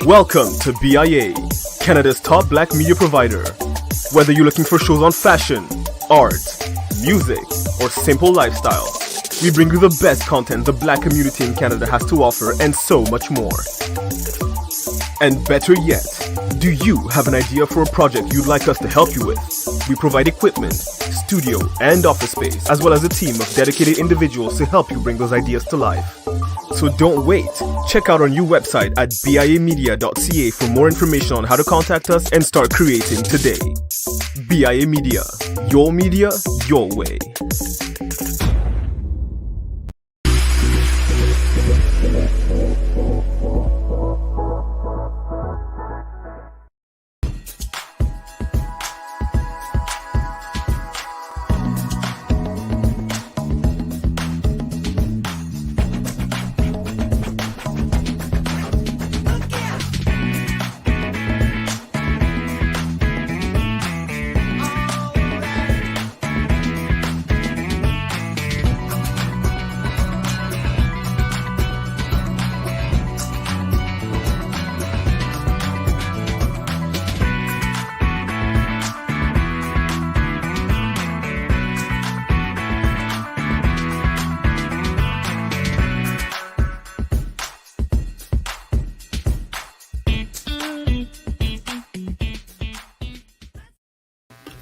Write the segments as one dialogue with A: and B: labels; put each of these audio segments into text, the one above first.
A: Welcome to BIA, Canada's top black media provider. Whether you're looking for shows on fashion, art, music, or simple lifestyle, we bring you the best content the black community in Canada has to offer and so much more. And better yet, do you have an idea for a project you'd like us to help you with? We provide equipment, studio, and office space, as well as a team of dedicated individuals to help you bring those ideas to life. So don't wait. Check out our new website at biamedia.ca for more information on how to contact us and start creating today. BIA Media, your way.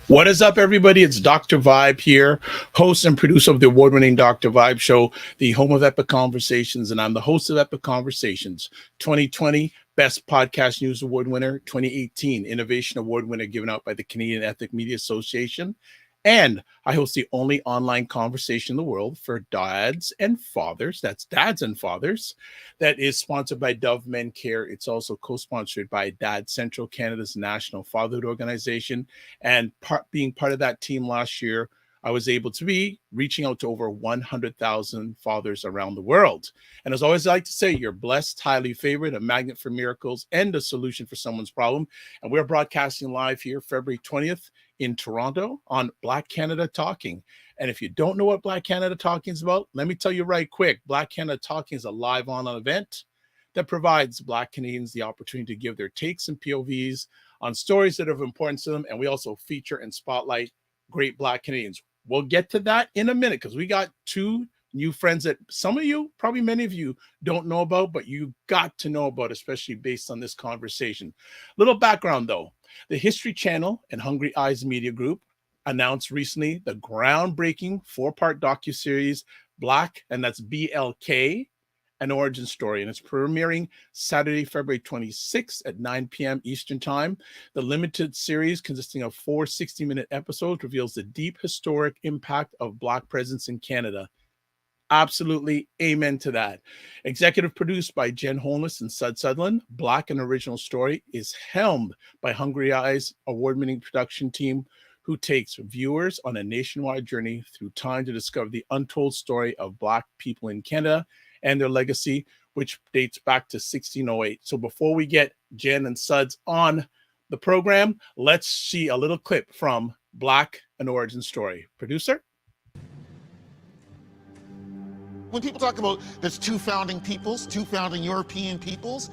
B: What is up, everybody? It's Dr. Vibe here, host and producer of the award-winning Dr. Vibe Show, the home of Epic Conversations, and I'm the host of Epic Conversations, 2020 Best Podcast News Award winner, 2018 Innovation Award winner given out by the Canadian Ethnic Media Association, and I host the only online conversation in the world for dads and fathers, that's dads and fathers, that is sponsored by Dove Men Care. It's also co-sponsored by Dad Central, Canada's national fatherhood organization. And being part of that team last year, I was able to be reaching out to over 100,000 fathers around the world. And as always, I like to say, you're blessed, highly favored, a magnet for miracles, and a solution for someone's problem. And we're broadcasting live here February 20th in Toronto on Black Canada Talking. And if you don't know what Black Canada Talking is about, let me tell you right quick. Black Canada Talking is a live online event that provides Black Canadians the opportunity to give their takes and POVs on stories that are of importance to them. And we also feature and spotlight great Black Canadians. We'll get to that in a minute because we got two new friends that some of you, probably many of you, don't know about, but you got to know about, especially based on this conversation. Little background, though. The History Channel and Hungry Eyes Media Group announced recently the groundbreaking 4-part docuseries Black, and that's BLK, An Origin Story, and it's premiering Saturday, February 26th at 9 p.m. Eastern Time. The limited series, consisting of 4 60-minute episodes, reveals the deep historic impact of Black presence in Canada. Absolutely amen to that. Executive produced by Jen Holness and Sutherland, Black and Original Story is helmed by Hungry Eyes award-winning production team, who takes viewers on a nationwide journey through time to discover the untold story of Black people in Canada and their legacy, which dates back to 1608. So before we get Jen and Sudz on the program, let's see a little clip from Black and Origin Story. Producer?
C: When people talk about there's two founding peoples, two founding European peoples,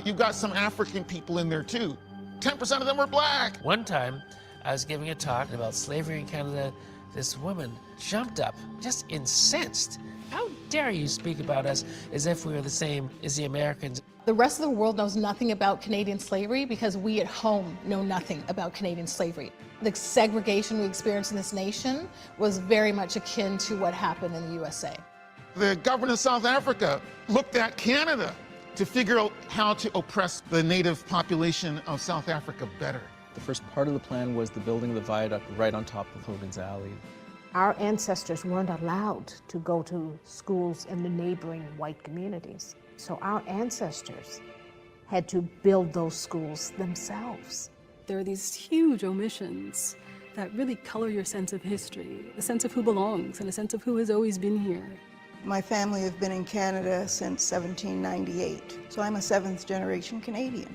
C: you've got some African people in there too. 10% of them were Black.
D: One time, I was giving a talk about slavery in Canada. This woman jumped up, just incensed. How dare you speak about us as if we were the same as the Americans?
E: The rest of the world knows nothing about Canadian slavery because we at home know nothing about Canadian slavery. The segregation we experienced in this nation was very much akin to what happened in the USA.
C: The government of South Africa looked at Canada to figure out how to oppress the native population of South Africa better.
F: The first part of the plan was the building of the viaduct right on top of Hogan's Alley.
G: Our ancestors weren't allowed to go to schools in the neighboring white communities. So our ancestors had to build those schools themselves.
H: There are these huge omissions that really color your sense of history, a sense of who belongs and a sense of who has always been here.
I: My family have been in Canada since 1798, so I'm a 7th generation Canadian.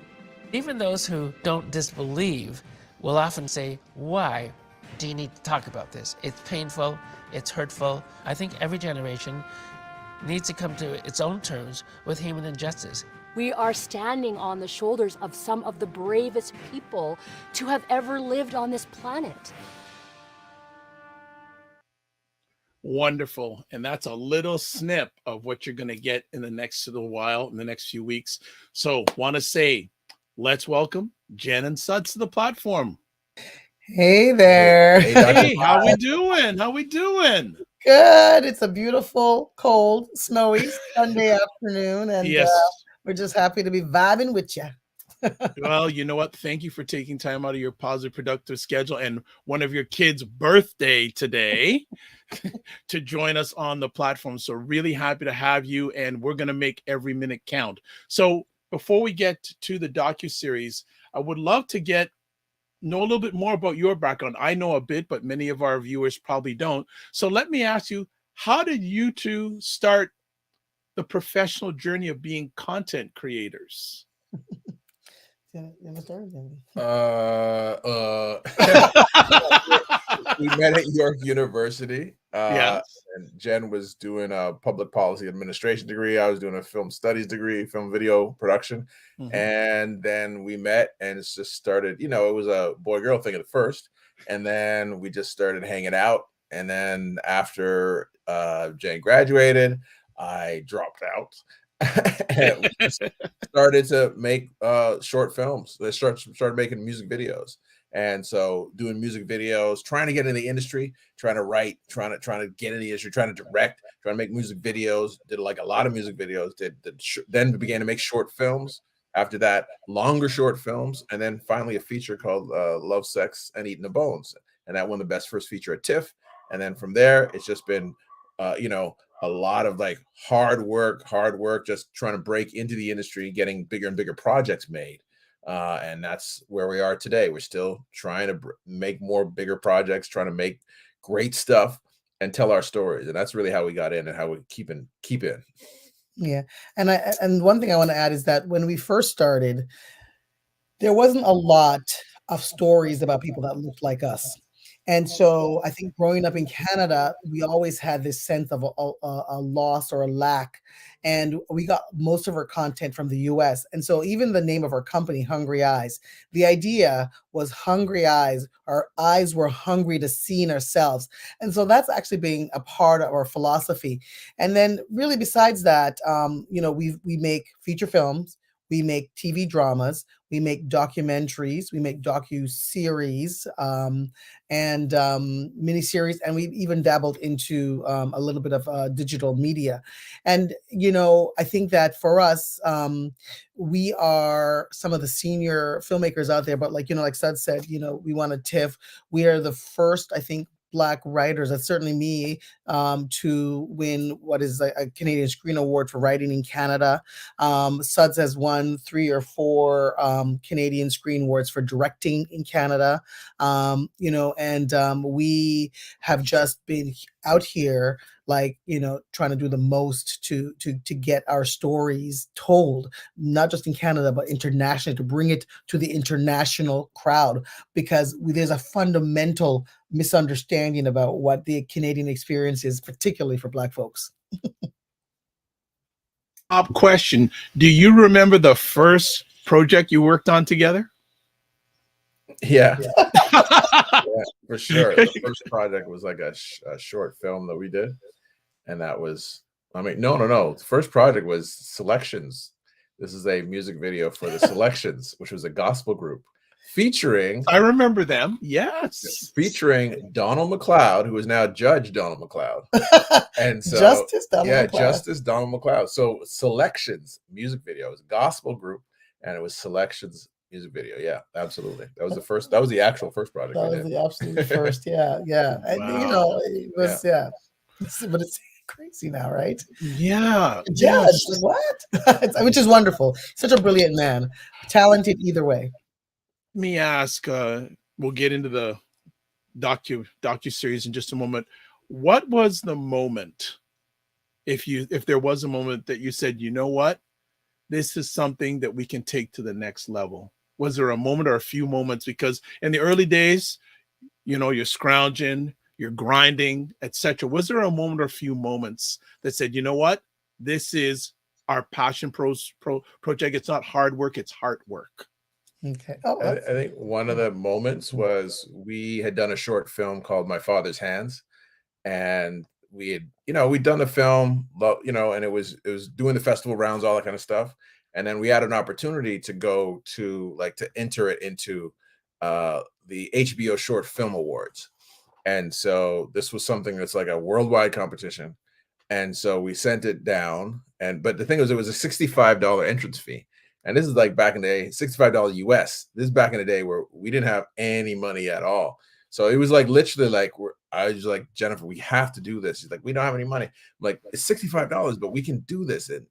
D: Even those who don't disbelieve will often say, why do you need to talk about this? It's painful, it's hurtful. I think every generation needs to come to its own terms with human injustice.
J: We are standing on the shoulders of some of the bravest people to have ever lived on this planet.
B: Wonderful. And that's a little snip of what you're going to get in the next little while, in the next few weeks. So want to say, let's welcome Jen and Sudz to the platform.
K: Hey there.
B: Hey, how we doing? How we doing?
K: Good. It's a beautiful, cold, snowy Sunday afternoon. And
B: Yes.
K: We're just happy to be vibing with you.
B: Well, you know what? Thank you for taking time out of your positive, productive schedule and one of your kids' birthday today to join us on the platform. So really happy to have you, and we're going to make every minute count. So before we get to the docuseries, I would love to know a little bit more about your background. I know a bit, but many of our viewers probably don't. So let me ask you, how did you two start the professional journey of being content creators?
K: You want to start?
L: We met at York University.
B: Yeah.
L: And Jen was doing a public policy administration degree. I was doing a film studies degree, film video production.
B: Mhm.
L: And then we met, and it's just started, it was a boy-girl thing at first. And then we just started hanging out. And then after Jen graduated, I dropped out. And we started to make short films. They started making music videos. And so doing music videos, trying to get in the industry, trying to write, trying to get in the industry, trying to direct, trying to make music videos, did like a lot of music videos, then began to make short films. After that, longer short films, and then finally a feature called Love, Sex, and Eating the Bones. And that won the best first feature at TIFF. And then from there, it's just been, a lot of like hard work, just trying to break into the industry, getting bigger and bigger projects made. And that's where we are today. We're still trying to make more bigger projects, trying to make great stuff and tell our stories. And that's really how we got in and how we keep in.
K: Yeah. And one thing I want to add is that when we first started, there wasn't a lot of stories about people that looked like us. And so I think growing up in Canada, we always had this sense of a loss or a lack. And we got most of our content from the US. And so even the name of our company, Hungry Eyes, the idea was hungry eyes. Our eyes were hungry to see in ourselves. And so that's actually being a part of our philosophy. And then really besides that, we make feature films. We make TV dramas, we make documentaries, we make docu-series, and miniseries, and we've even dabbled into a little bit of digital media. And, I think that for us, we are some of the senior filmmakers out there, but like Sudz said, we want to TIFF. We are the first, I think, Black writers, that's certainly me, to win what is a Canadian Screen Award for writing in Canada. Sudz has won 3 or 4 Canadian Screen Awards for directing in Canada. And we have just been out here trying to do the most to get our stories told, not just in Canada, but internationally, to bring it to the international crowd, because there's a fundamental misunderstanding about what the Canadian experience is, particularly for Black folks.
B: Top question. Do you remember the first project you worked on together?
L: Yeah. Yeah, for sure. The first project was like a short film that we did. And that was, no. The first project was Selections. This is a music video for the Selections, which was a gospel group featuring.
B: I remember them. Yes.
L: Featuring Donald McLeod, who is now Judge Donald McLeod. And so,
K: Justice Donald McLeod.
L: Justice Donald McLeod. So Selections music video. It was a gospel group, and it was Selections music video. Yeah, absolutely. That was the first. That was the actual first project.
K: That was the absolute first. Yeah.
B: Wow.
K: And, it was but it's crazy now, right?
B: Yeah.
K: Judge, what? Which is wonderful. Such a brilliant man, talented either way.
B: Let me ask. We'll get into the docu-series in just a moment. What was the moment, if there was a moment that you said, you know what, this is something that we can take to the next level? Was there a moment or a few moments? Because in the early days, you're scrounging, you're grinding, etc. Was there a moment or a few moments that said, you know what, this is our passion project. It's not hard work, it's heart work.
K: Okay. Oh,
L: I think one of the moments was we had done a short film called My Father's Hands, and we had, we'd done the film, and it was doing the festival rounds, all that kind of stuff. And then we had an opportunity to go to to enter it into the HBO Short Film Awards. And so this was something that's like a worldwide competition. And so we sent it down. But the thing was, it was a $65 entrance fee. And this is like back in the day, $65 US. This is back in the day where we didn't have any money at all. So it was like literally like, I was like, Jennifer, we have to do this. She's like, we don't have any money. I'm like, it's $65, but we can do this. And,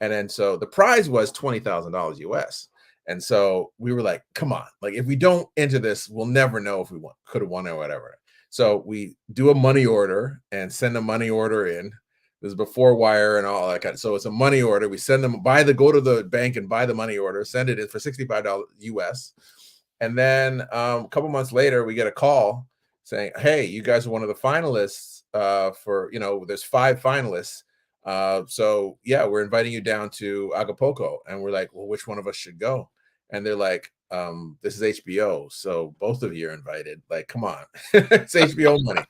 L: and then so the prize was $20,000 US. And so we were like, come on, like if we don't enter this, we'll never know if we could have won or whatever. So we do a money order and send a money order in. This is before wire and all that kind of. So it's a money order. We send them go to the bank and buy the money order, send it in for $65 US. And then a couple months later, we get a call saying, hey, you guys are one of the finalists for, there's 5 finalists. So yeah, we're inviting you down to Acapulco. And we're like, well, which one of us should go? And they're like, this is HBO, so both of you are invited. Like, come on, it's HBO money.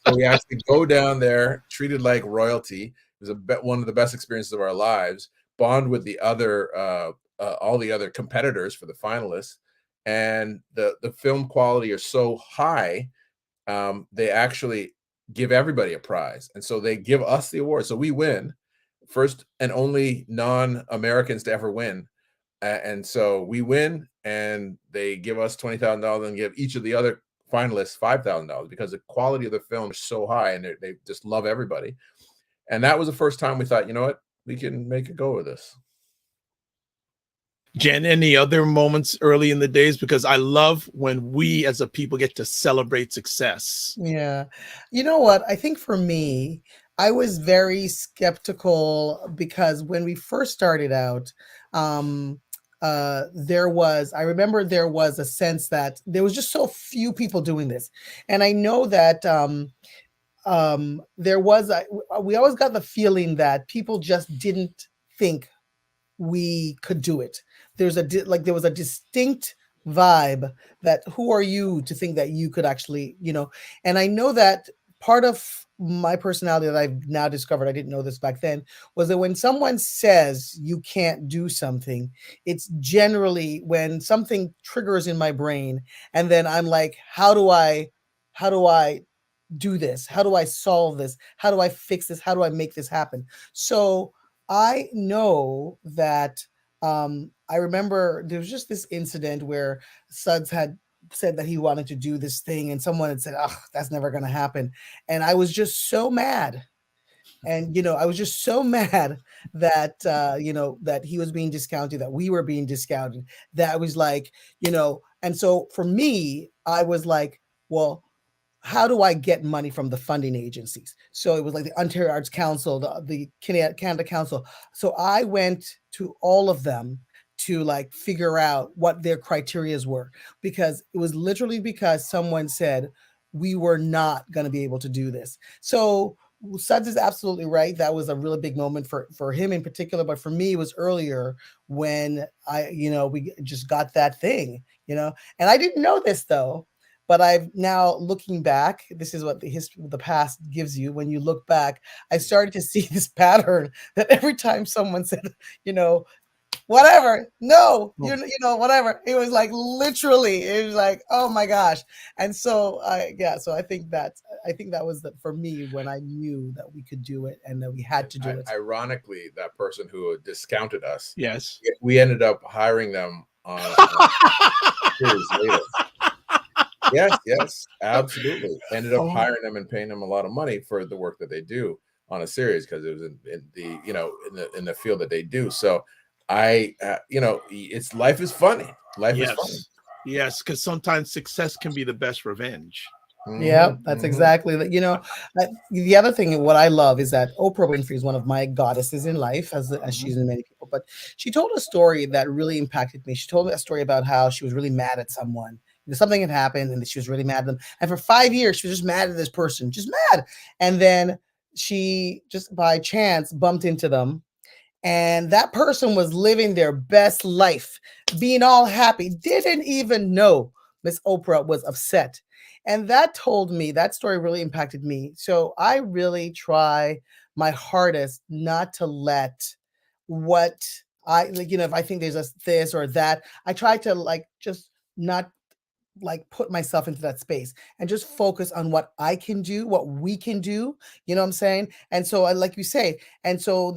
L: So we actually go down there, treated like royalty. It was one of the best experiences of our lives. Bond with the other, all the other competitors for the finalists, and the film quality are so high. They actually give everybody a prize, and so they give us the award. So we win, first and only non-Americans to ever win. And so we win, and they give us $20,000 and give each of the other finalists $5,000 because the quality of the film is so high, and they just love everybody. And that was the first time we thought, you know what, we can make a go of this.
B: Jen, any other moments early in the days? Because I love when we as a people get to celebrate success.
K: Yeah. You know what? I think for me, I was very skeptical because when we first started out, I remember there was a sense that there was just so few people doing this. And I know that we always got the feeling that people just didn't think we could do it. There was a distinct vibe that who are you to think that you could actually, and I know that part of my personality that I've now discovered, I didn't know this back then, was that when someone says you can't do something, it's generally when something triggers in my brain, and then I'm like, how do I do this? How do I solve this? How do I fix this? How do I make this happen? So I know that I remember there was just this incident where Sudz had said that he wanted to do this thing, and someone had said, oh, that's never going to happen. And I was just so mad. And, I was just so mad that, that he was being discounted, that we were being discounted, that I was like, and so for me, I was like, well, how do I get money from the funding agencies? So it was like the Ontario Arts Council, the Canada Council. So I went to all of them to figure out what their criterias were, because it was literally because someone said we were not going to be able to do this. So Sudz is absolutely right. That was a really big moment for him in particular, but for me, it was earlier when we just got that thing, and I didn't know this though. But I've now looking back, this is what the history of the past gives you. When you look back, I started to see this pattern that every time someone said, whatever, no, whatever, it was like literally, it was like, oh my gosh. And so so I think that was for me when I knew that we could do it and that we had to do it.
L: Ironically, that person who discounted us,
B: yes,
L: we ended up hiring them on years later. Yes, absolutely. Ended up hiring them and paying them a lot of money for the work that they do on a series, because it was in the field that they do. So it's life is funny. Life is funny.
B: Yes, because sometimes success can be the best revenge.
K: Yeah, that's exactly that. The other thing, what I love is that Oprah Winfrey is one of my goddesses in life, as she's in many people. But she told a story that really impacted me. She told me a story about how she was really mad at someone. Something had happened and she was really mad at them. And for 5 years, she was just mad at this person, just mad. And then she just by chance bumped into them. And that person was living their best life, being all happy, didn't even know Miss Oprah was upset. And that told me, that story really impacted me. So I really try my hardest not to let what I like, if I think there's a this or that, I try to like just not like put myself into that space and just focus on what I can do, what we can do, you know what I'm saying? And so like you say, and so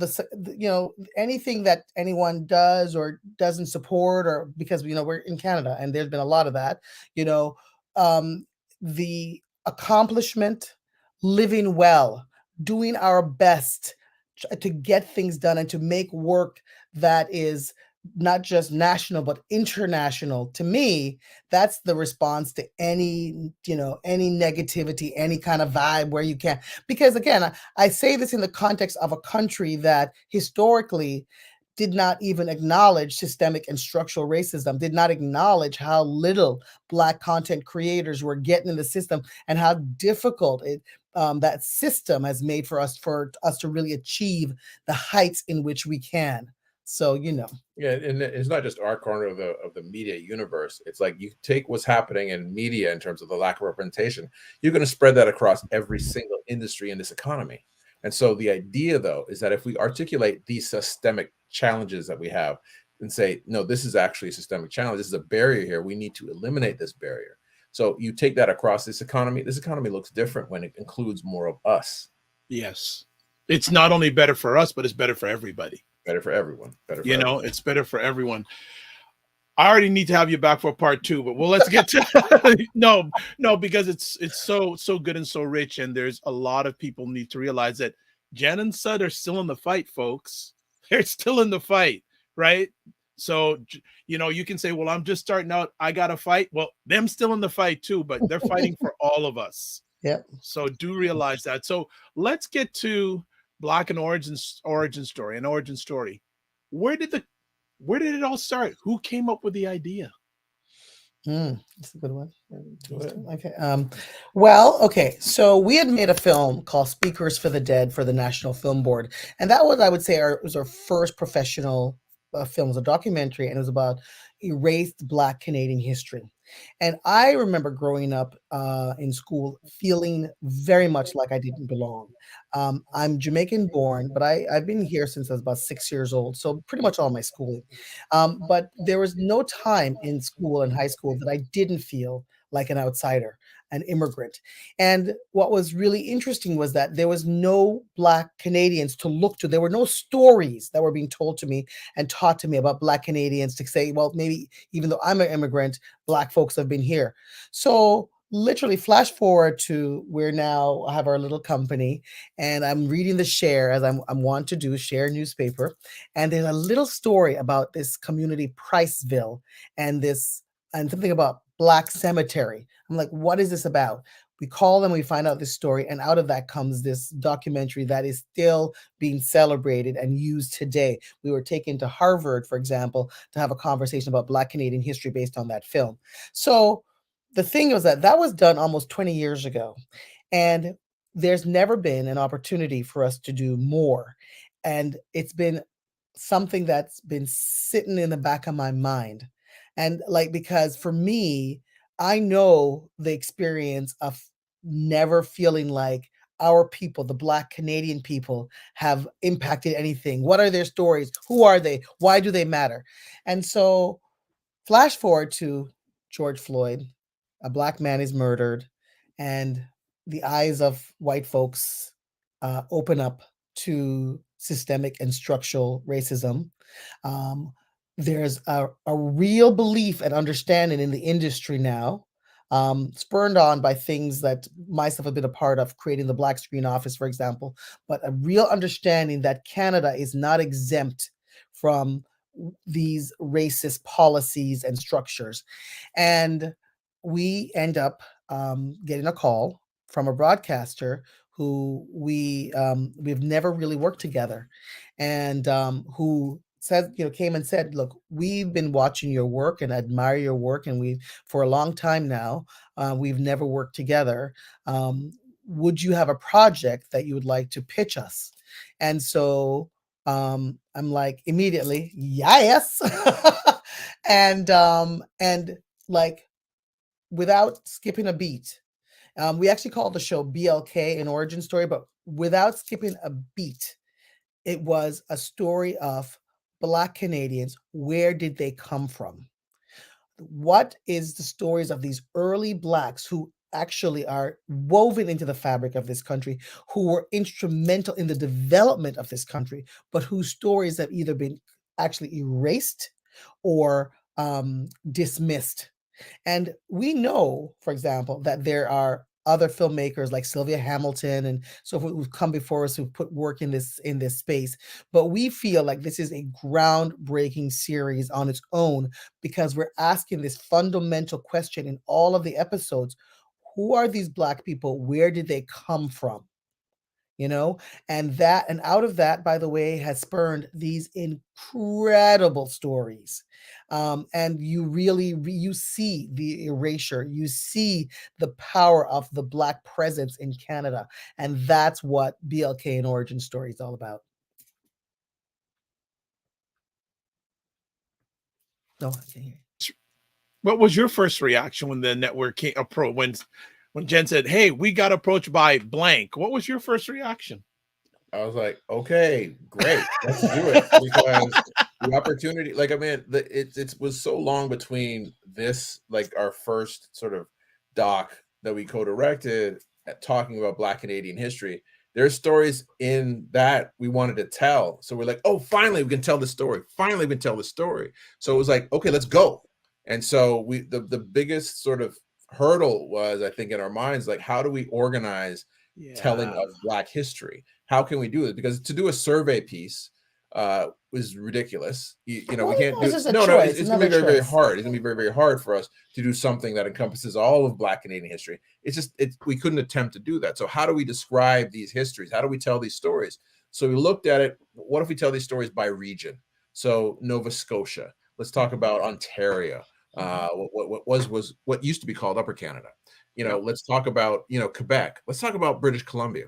K: anything that anyone does or doesn't support, or because we're in Canada and there's been a lot of that, you know, um the accomplishment, living well, doing our best to get things done and to make work that is not just national but international. To me, that's the response to any negativity, any kind of vibe where you can, because again, I say this in the context of a country that historically did not even acknowledge systemic and structural racism, did not acknowledge how little Black content creators were getting in the system and how difficult that system has made for us to really achieve the heights in which we can. So
L: Yeah, and it's not just our corner of the media universe. It's like you take what's happening in media in terms of the lack of representation, you're going to spread that across every single industry in this economy. And so the idea, though, is that if we articulate these systemic challenges that we have and say, no, this is actually a systemic challenge, this is a barrier here, we need to eliminate this barrier. So you take that across this economy looks different when it includes more of us.
B: Yes. It's not only better for us, but it's better for everybody.
L: Better for everyone.
B: It's better for everyone. I already need to have you back for part 2, but let's get to no, because it's so good and so rich, and there's a lot of people need to realize that Jen and Sud are still in the fight, folks. They're still in the fight, right? So you can say, well, I'm just starting out, I gotta fight. Well, them still in the fight too, but they're fighting for all of us.
K: Yeah.
B: So do realize that. So let's get to Black and origin story. Where did it all start? Who came up with the idea?
K: That's a good one. Okay. So we had made a film called Speakers for the Dead for the National Film Board, and that was, I would say, was our first professional film. It was a documentary, and it was about erased Black Canadian history. And I remember growing up in school feeling very much like I didn't belong. I'm Jamaican born, but I've been here since I was about 6 years old, so pretty much all my schooling. But there was no time in school and high school that I didn't feel like an outsider, an immigrant. And what was really interesting was that there was no Black Canadians to look to. There were no stories that were being told to me and taught to me about Black Canadians to say, well, maybe even though I'm an immigrant, Black folks have been here. So literally flash forward to where now I have our little company, and I'm reading the Share, as I'm want to do, Share newspaper. And there's a little story about this community, Priceville, and something about Black Cemetery. I'm like, what is this about? We call them, we find out this story, and out of that comes this documentary that is still being celebrated and used today. We were taken to Harvard, for example, to have a conversation about Black Canadian history based on that film. So the thing was that was done almost 20 years ago, and there's never been an opportunity for us to do more. And it's been something that's been sitting in the back of my mind. And because for me, I know the experience of never feeling like our people, the Black Canadian people, have impacted anything. What are their stories? Who are they? Why do they matter? And so flash forward to George Floyd, a Black man is murdered, and the eyes of white folks open up to systemic and structural racism. There's a real belief and understanding in the industry now, spurned on by things that myself have been a part of, creating the Black Screen Office, for example, but a real understanding that Canada is not exempt from these racist policies and structures. And we end up getting a call from a broadcaster who we've never really worked together, and who came and said, look, we've been watching your work and admire your work, and we for a long time now, we've never worked together. Would you have a project that you would like to pitch us? And so I'm like immediately, yes. And like without skipping a beat, we actually called the show BLK, an origin story, but without skipping a beat, it was a story of Black Canadians. Where did they come from? What is the stories of these early Blacks who actually are woven into the fabric of this country, who were instrumental in the development of this country, but whose stories have either been actually erased or dismissed? And we know, for example, that there are other filmmakers like Sylvia Hamilton and so forth who've come before us who've put work in this space. But we feel like this is a groundbreaking series on its own because we're asking this fundamental question in all of the episodes. Who are these Black people? Where did they come from? You know, and out of that, by the way, has spurned these incredible stories. And you really you see the erasure, you see the power of the Black presence in Canada, and that's what BLK and Origin Story is all about. No, I can't hear you.
B: What was your first reaction when the network came when Jen said, "Hey, we got approached by blank"? What was your first reaction?
L: I was like, okay, great, let's do it, because the opportunity, like, I mean, it was so long between this, like our first sort of doc that we co-directed talking about Black Canadian history. There's stories in that we wanted to tell, so we're like, oh, finally we can tell the story. Finally, we can tell the story. So it was like, okay, let's go. And so the biggest sort of hurdle was, I think, in our minds, like, how do we organize telling of Black history? How can we do it? Because to do a survey piece was ridiculous. You know, we can't do it. No, it's gonna be very, very hard. It's gonna be very, very hard for us to do something that encompasses all of Black Canadian history. It's just we couldn't attempt to do that. So how do we describe these histories? How do we tell these stories? So we looked at it. What if we tell these stories by region? So Nova Scotia. Let's talk about Ontario. What used to be called Upper Canada. You know, let's talk about, you know, Quebec. Let's talk about British Columbia.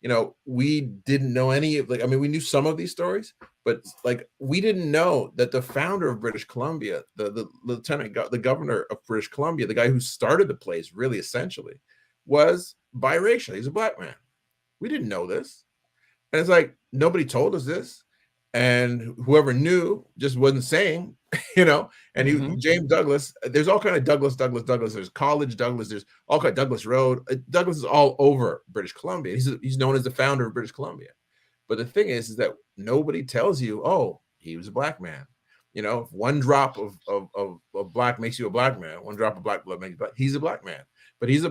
L: You know, we didn't know any of, like, I mean, we knew some of these stories, but like we didn't know that the founder of British Columbia, the the governor of British Columbia, the guy who started the place really essentially was biracial. He's a Black man. We didn't know this. And it's like, nobody told us this. And whoever knew just wasn't saying, you know, and James Douglas, there's all kind of Douglas. There's College Douglas. There's all kind of Douglas Road. Douglas is all over British Columbia. He's known as the founder of British Columbia. But the thing is that nobody tells you, oh, he was a Black man. You know, if one drop of Black makes you a Black man, one drop of Black blood makes you Black. He's a Black man. But he's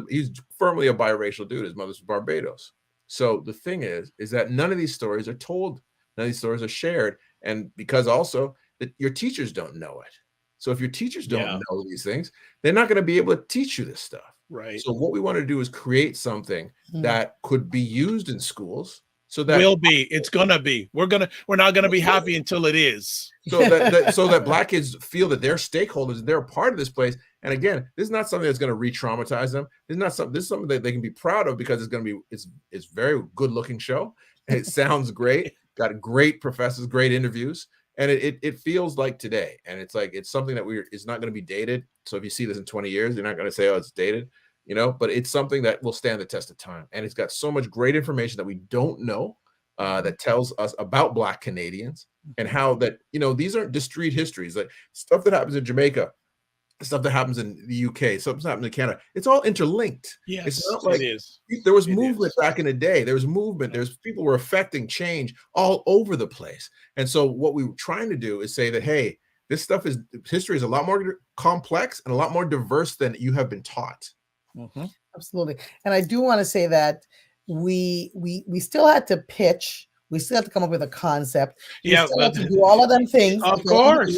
L: firmly a biracial dude. His mother's from Barbados. So the thing is that none of these stories are told. None of these stories are shared. And because also that your teachers don't know it. So if your teachers don't know these things, they're not going to be able to teach you this stuff.
B: Right.
L: So what we want to do is create something that could be used in schools. So that
B: it's gonna be. We're not gonna be happy until it is.
L: So that Black kids feel that they're stakeholders, they're a part of this place. And again, this is not something that's going to re-traumatize them. This is something that they can be proud of, because it's very good looking show. It sounds great. Got great professors, great interviews, and it feels like today. And it's like it's something that it's not going to be dated. So if you see this in 20 years, you're not going to say, oh, it's dated, you know. But it's something that will stand the test of time, and it's got so much great information that we don't know that tells us about Black Canadians and how that, you know, these aren't discrete histories, like stuff that happens in Jamaica, stuff that happens in the UK, something that happens in Canada. It's all interlinked.
B: Yes,
L: it's not like
B: it is.
L: There was movement back in the day. There was movement. There's people were affecting change all over the place. And so what we were trying to do is say that, hey, history is a lot more complex and a lot more diverse than you have been taught.
K: Absolutely. And I do want to say that we still had to pitch. We still have to come up with a concept. We still have to do all of them things.
B: Of course.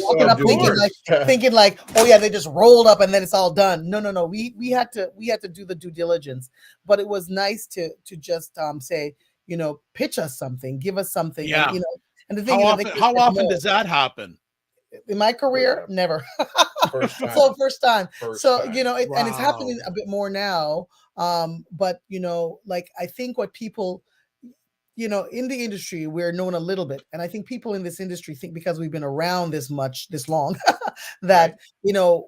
K: Thinking like, oh yeah, they just rolled up and then it's all done. No. We had to do the due diligence. But it was nice to just say, you know, pitch us something, give us something.
B: Yeah.
K: And, you know, and the thing
B: how often does that happen?
K: In my career, never.
L: First time.
K: You know, and it's happening a bit more now. But you know, like I think what people, in the industry, we're known a little bit. And I think people in this industry think because we've been around this long, that,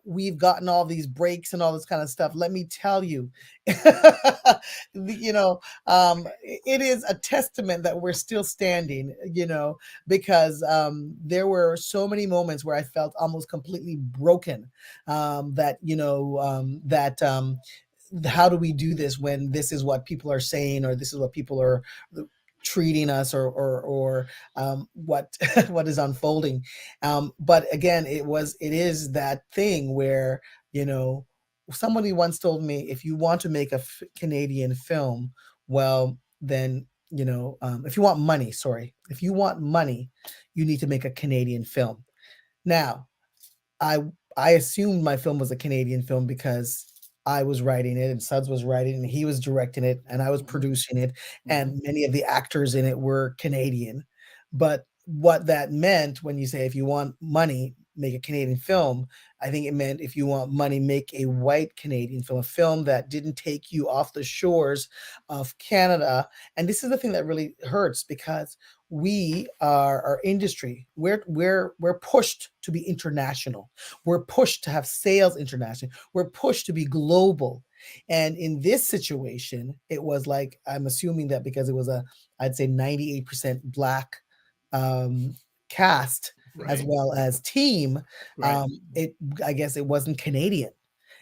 K: we've gotten all these breaks and all this kind of stuff. Let me tell you, it is a testament that we're still standing, because there were so many moments where I felt almost completely broken, how do we do this when this is what people are saying, or this is what people are treating us, or what what is unfolding. But again, it is that thing where, somebody once told me, if you want to make a Canadian film, well, then, if you want money, you need to make a Canadian film. Now, I assumed my film was a Canadian film because I was writing it and Sudz was writing it and he was directing it and I was producing it, and many of the actors in it were Canadian. But what that meant when you say, if you want money, make a Canadian film, I think it meant, if you want money, make a white Canadian film, a film that didn't take you off the shores of Canada. And this is the thing that really hurts, because we are, our industry, we're pushed to be international. We're pushed to have sales international. We're pushed to be global. And in this situation, it was like, I'm assuming that because it was I'd say 98% Black cast, as well as team, I guess it wasn't Canadian.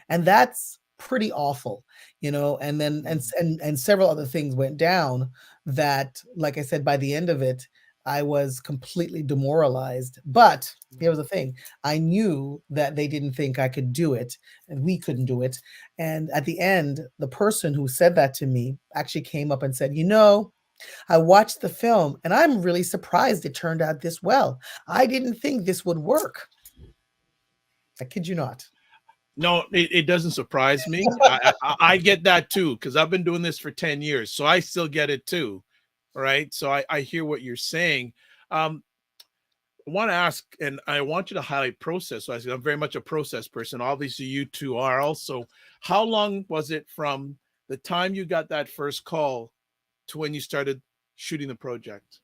K: And that's pretty awful, and then and several other things went down that, like I said, by the end of it, I was completely demoralized. But here was the thing. I knew that they didn't think I could do it and we couldn't do it. And at the end, the person who said that to me actually came up and said, I watched the film and I'm really surprised it turned out this well. I didn't think this would work. I kid you not.
B: No, it doesn't surprise me. I get that too, because I've been doing this for 10 years. So I still get it too. Right. So I hear what you're saying. I want to ask, and I want you to highlight process. So I'm very much a process person. Obviously, you two are also. How long was it from the time you got that first call to when you started shooting the project?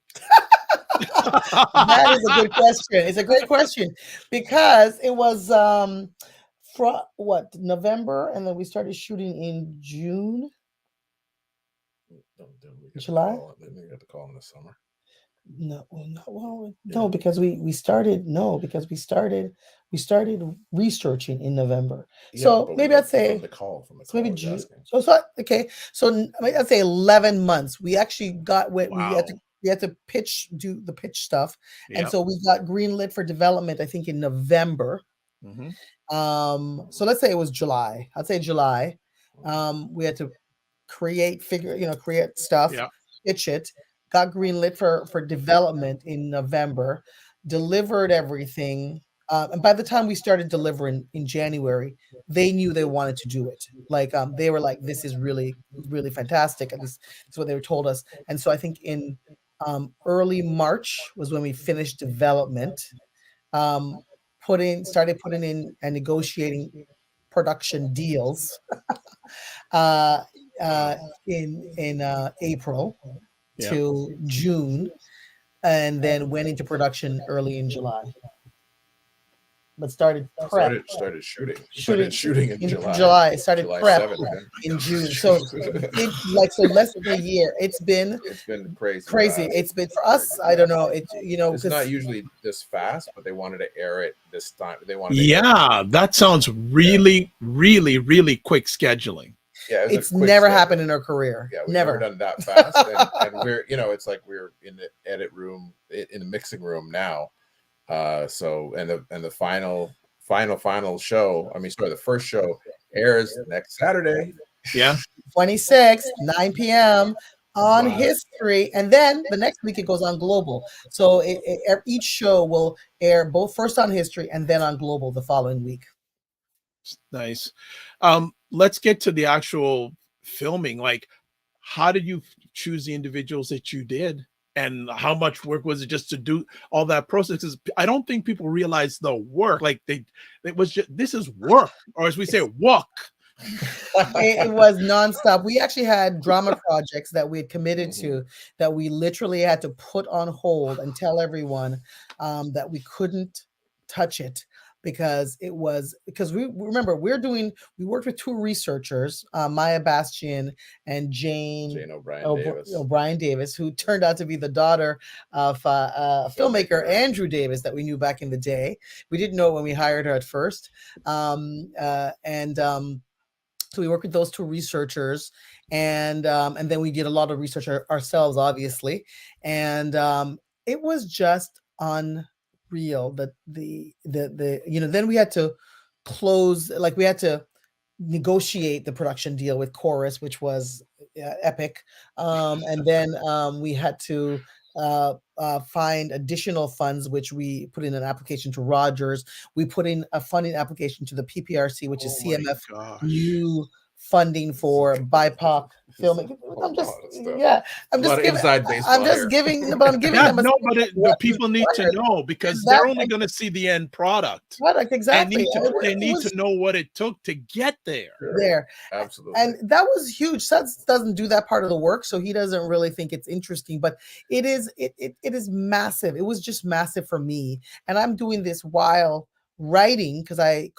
K: That is a good question. It's a great question, because it was from November, and then we started shooting in June. July?
L: Didn't we get the call in the summer?
K: No, because we started researching in November. So maybe I'd say
L: the call from the
K: maybe June. Okay. So I'd say 11 months. We actually got what we had to do the pitch stuff.
B: Yep.
K: And so we got greenlit for development, I think, in November. So let's say it was July. I'd say July. We had to create stuff, pitch it, got greenlit for development in November, delivered everything. And by the time we started delivering in January, they knew they wanted to do it. Like they were like, this is really, really fantastic. At least that's what they were told us. And so I think in early March was when we finished development, started putting in and negotiating production deals in April till June, and then went into production early in July. But started prep.
L: Started shooting in
K: July. Started
L: July
K: prep
L: 7th,
K: in June. So less than a year. It's been
L: crazy.
K: It's been for us. I don't know.
L: It's not usually this fast, but they wanted to air it this time. They wanted.
B: That sounds really, really, really quick scheduling.
L: Yeah,
K: it's never happened in our career.
L: Yeah, we've
K: never
L: done that fast. and we're, it's like we're in the edit room, in the mixing room now. So the final show, the first show airs next Saturday.
B: Yeah.
K: 26, 9 p.m. on History. And then the next week it goes on Global. So each show will air both first on History and then on Global the following week.
B: Nice. Let's get to the actual filming. Like, how did you choose the individuals that you did? And how much work was it just to do all that process? Because I don't think people realize the work. Like it was just, this is work, or as we say, walk.
K: It was nonstop. We actually had drama projects that we had committed to that we literally had to put on hold and tell everyone that we couldn't touch it because we remember we worked with two researchers, Maya Bastian and Jane O'Brien Davis, who turned out to be the daughter of filmmaker Andrew Davis that we knew back in the day. We didn't know when we hired her at first, so we worked with those two researchers, and then we did a lot of research ourselves, obviously, and it was just unreal. That the then we had to close, like we had to negotiate the production deal with Chorus, which was epic, and then we had to find additional funds, which we put in an application to Rogers. We put in a funding application to the PPRC, which is CMF new funding for BIPOC filming. I'm just giving them
B: but people need to know because they're only going to see the end product.
K: Exactly.
B: They need to know what it took to get there.
L: Absolutely.
K: And that was huge. Sudz doesn't do that part of the work, so he doesn't really think it's interesting, but it is massive. It was just massive for me. And I'm doing this while writing, because I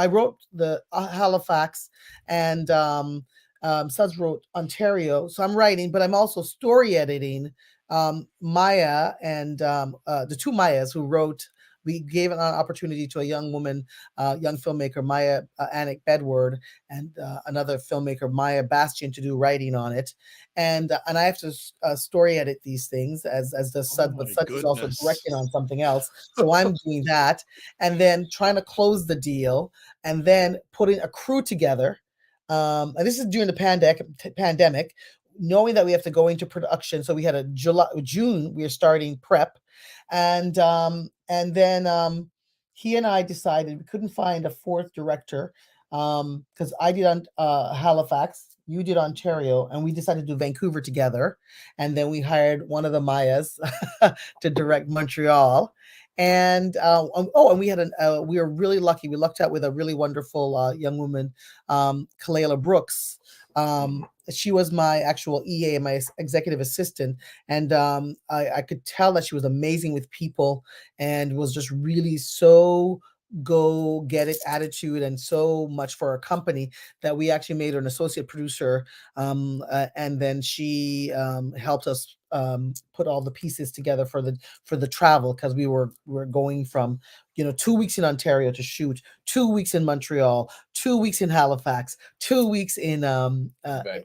K: wrote the Halifax, and Sudz wrote Ontario. So I'm writing, but I'm also story editing Maya and the two Mayas who wrote. We gave an opportunity to a young woman, young filmmaker, Maya Anik Bedward, and another filmmaker, Maya Bastian, to do writing on it. And I have to story edit these things as does Sudz, but Sudz is also directing on something else. So I'm doing that, and then trying to close the deal, and then putting a crew together. And this is during the pandemic, knowing that we have to go into production. So we had June, we are starting prep. And then he and I decided we couldn't find a fourth director, because I did on Halifax, you did Ontario, and we decided to do Vancouver together. And then we hired one of the Mayas to direct Montreal. And and we had we were really lucky. We lucked out with a really wonderful young woman, Kalela Brooks. She was my actual EA, my executive assistant, and I could tell that she was amazing with people and was just really so go get it attitude and so much for our company that we actually made her an associate producer, and then she helped us put all the pieces together for the travel, because we were going from 2 weeks in Ontario to shoot, 2 weeks in Montreal, 2 weeks in Halifax, 2 weeks in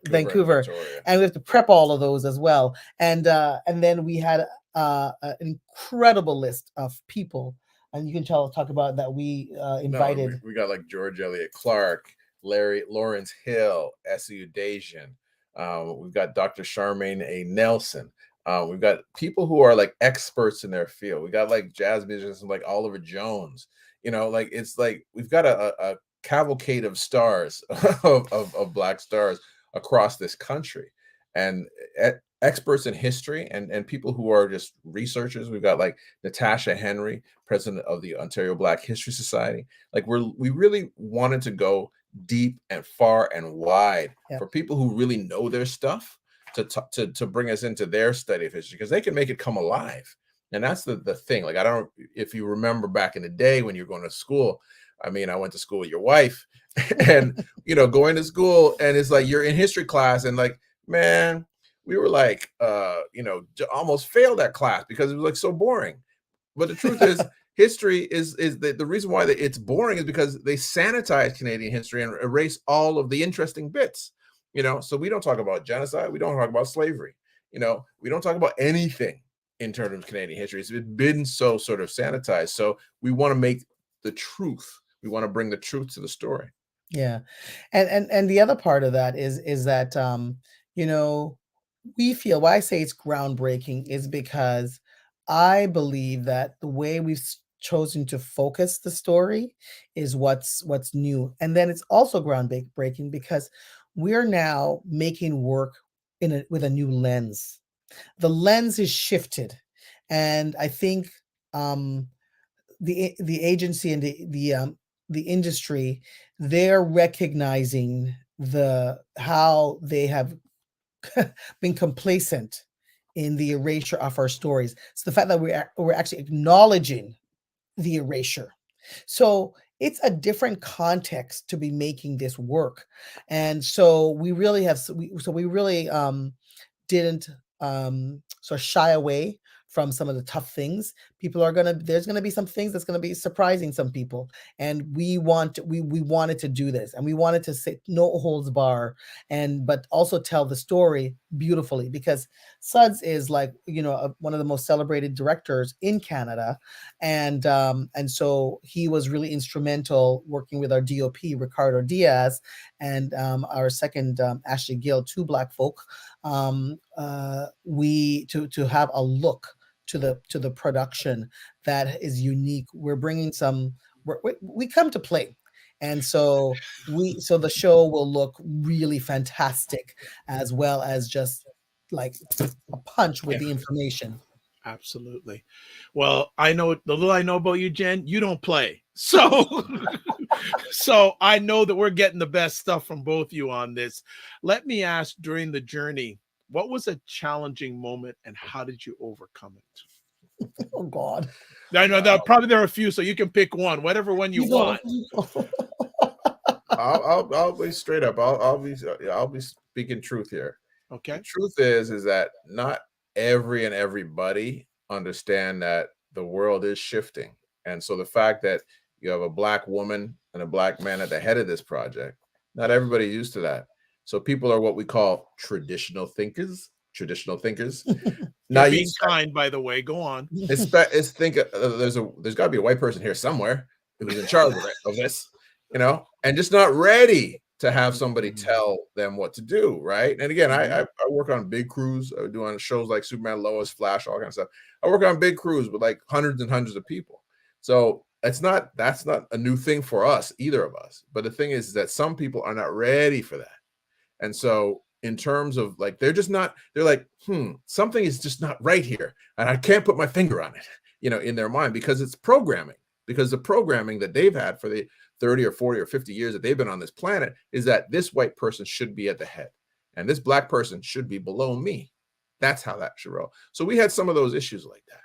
K: Vancouver, and we have to prep all of those as well. And then we had an incredible list of people. And you can talk about that we invited.
L: No, we got like George Elliott Clark, Lawrence Hill, S.U. Dajan. We've got Dr. Charmaine A. Nelson. We've got people who are like experts in their field. We got like jazz musicians like Oliver Jones. Like it's like we've got a cavalcade of stars of Black stars across this country, and experts in history and people who are just researchers. We've got like Natasha Henry, president of the Ontario Black History Society. Like we really wanted to go deep and far and wide for people who really know their stuff to bring us into their study of history, because they can make it come alive. And that's the thing. Like, I don't know if you remember back in the day when you're going to school. I mean, I went to school with your wife, and going to school, and it's like you're in history class, and like, man, we were like, almost failed that class because it was like so boring. But the truth is, history is the reason why it's boring is because they sanitize Canadian history and erase all of the interesting bits. So we don't talk about genocide. We don't talk about slavery. We don't talk about anything in terms of Canadian history. It's been so sort of sanitized. So we want to make the truth. We want to bring the truth to the story.
K: Yeah, and the other part of that is that we feel, why I say it's groundbreaking is because I believe that the way we've chosen to focus the story is what's new. And then it's also groundbreaking because we're now making work with a new lens. The lens is shifted. And I think the agency and the the industry, they're recognizing how they have been complacent in the erasure of our stories. So the fact that we're actually acknowledging the erasure. So it's a different context to be making this work. And so we really didn't sort of shy away from some of the tough things. There's gonna be some things that's gonna be surprising some people, and we wanted to do this, and we wanted to say no holds bar, but also tell the story beautifully, because Sudz is, like, one of the most celebrated directors in Canada, and so he was really instrumental working with our DOP Ricardo Diaz and our second Ashley Gill, two Black folk, we to have a look to the production that is unique. We're bringing we come to play, and so the show will look really fantastic, as well as just like a punch with the information.
B: Absolutely. Well, I know the little I know about you, Jen, you don't play. So so I know that we're getting the best stuff from both you on this. Let me ask, during the journey, what was a challenging moment and how did you overcome it?
K: Oh God.
B: I know that probably there are a few, so you can pick one, whatever one you want.
L: I'll be straight up. I'll be speaking truth here.
B: Okay.
L: The truth is that not everybody understand that the world is shifting. And so the fact that you have a Black woman and a Black man at the head of this project, not everybody used to that. So people are what we call traditional thinkers.
B: Not being kind, by the way. Go on.
L: There's got to be a white person here somewhere who's in charge of this, and just not ready to have somebody tell them what to do, right? And again, I work on big crews, doing shows like Superman, Lois, Flash, all kind of stuff. I work on big crews with like hundreds and hundreds of people. So that's not a new thing for us, either of us. But the thing is that some people are not ready for that. And so in terms of like, they're like, something is just not right here. And I can't put my finger on it, in their mind, because it's programming. Because the programming that they've had for the 30 or 40 or 50 years that they've been on this planet is that this white person should be at the head and this Black person should be below me. That's how that should roll. So we had some of those issues like that.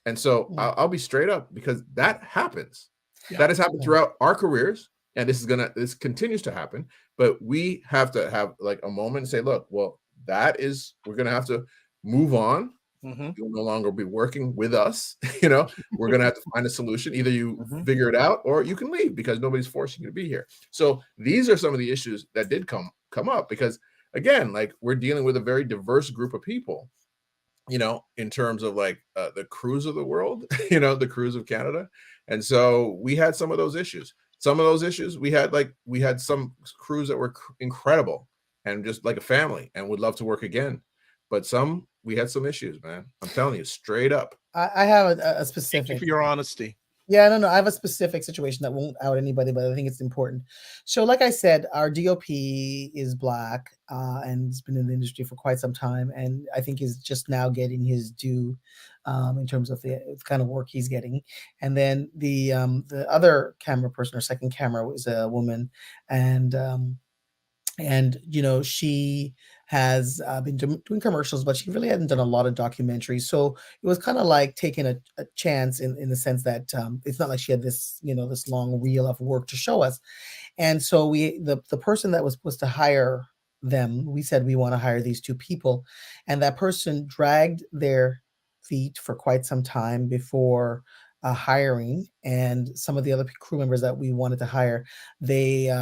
L: And so I'll be straight up, because that happens. Yeah. That has happened throughout our careers. And this continues to happen, but we have to have like a moment and say, look, well, we're going to have to move on. Mm-hmm. You'll no longer be working with us. We're going to have to find a solution. Either you figure it out or you can leave, because nobody's forcing you to be here. So these are some of the issues that did come up, because again, like, we're dealing with a very diverse group of people, in terms of like the crews of the world, the crews of Canada. And so we had some of those issues. We had some crews that were incredible and just like a family and would love to work again. But we had some issues, man. I'm telling you straight up.
K: I have a specific.
B: Thank you for your honesty.
K: Yeah, no. I have a specific situation that won't out anybody, but I think it's important. So like I said, our DOP is Black and has been in the industry for quite some time. And I think is just now getting his due in terms of the kind of work he's getting. And then the other camera person, or second camera, was a woman. And she has been doing commercials, but she really hadn't done a lot of documentaries. So it was kind of like taking a chance in the sense that it's not like she had this, this long reel of work to show us. And so the person that was supposed to hire them, we said we want to hire these two people. And that person dragged their feet for quite some time before hiring. And some of the other crew members that we wanted to hire, they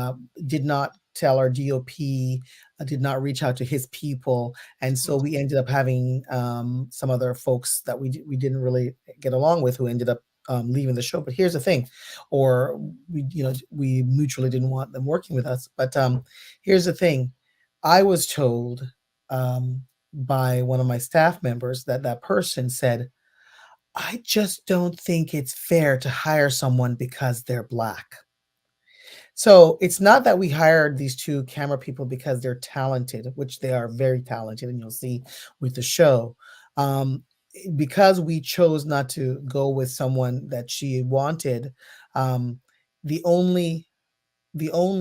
K: did not tell our DOP, did not reach out to his people. And so we ended up having some other folks that we didn't really get along with, who ended up leaving the show. But here's the thing, or we mutually didn't want them working with us. But here's the thing. I was told by one of my staff members that person said, I just don't think it's fair to hire someone because they're Black. So it's not that we hired these two camera people because they're talented, which they are very talented, and you'll see with the show. Because we chose not to go with someone that she wanted, the only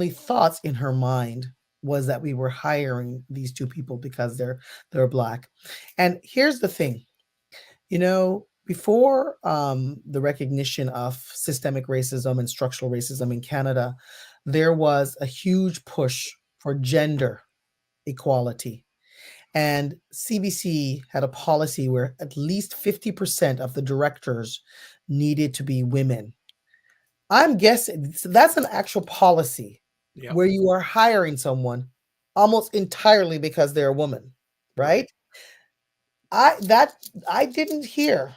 K: thoughts in her mind was that we were hiring these two people because they're Black. And here's the thing, before the recognition of systemic racism and structural racism in Canada, there was a huge push for gender equality. And CBC had a policy where at least 50% of the directors needed to be women. I'm guessing that's an actual policy where you are hiring someone almost entirely because they're a woman, right? I didn't hear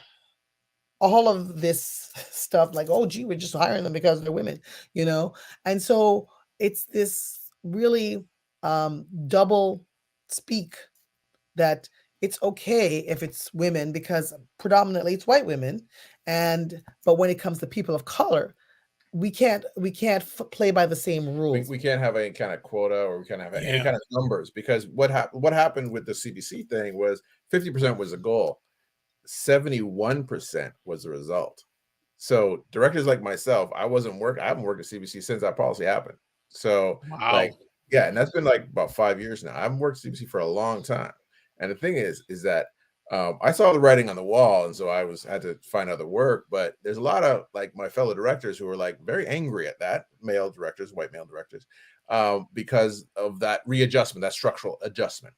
K: all of this stuff like, oh gee, we're just hiring them because they're women, and so it's this really double speak that it's okay if it's women because predominantly it's white women, but when it comes to people of color, we can't play by the same rules.
L: We can't have any kind of quota, or we can't have any kind of numbers, because what happened with the CBC thing was 50% was the goal, 71% was the result. So directors like myself, I haven't worked at CBC since that policy happened. So and that's been like about 5 years now. I haven't worked at CBC for a long time. And the thing is that I saw the writing on the wall, and so I had to find other work. But there's a lot of like my fellow directors who were like very angry at that, white male directors, because of that readjustment, that structural adjustment.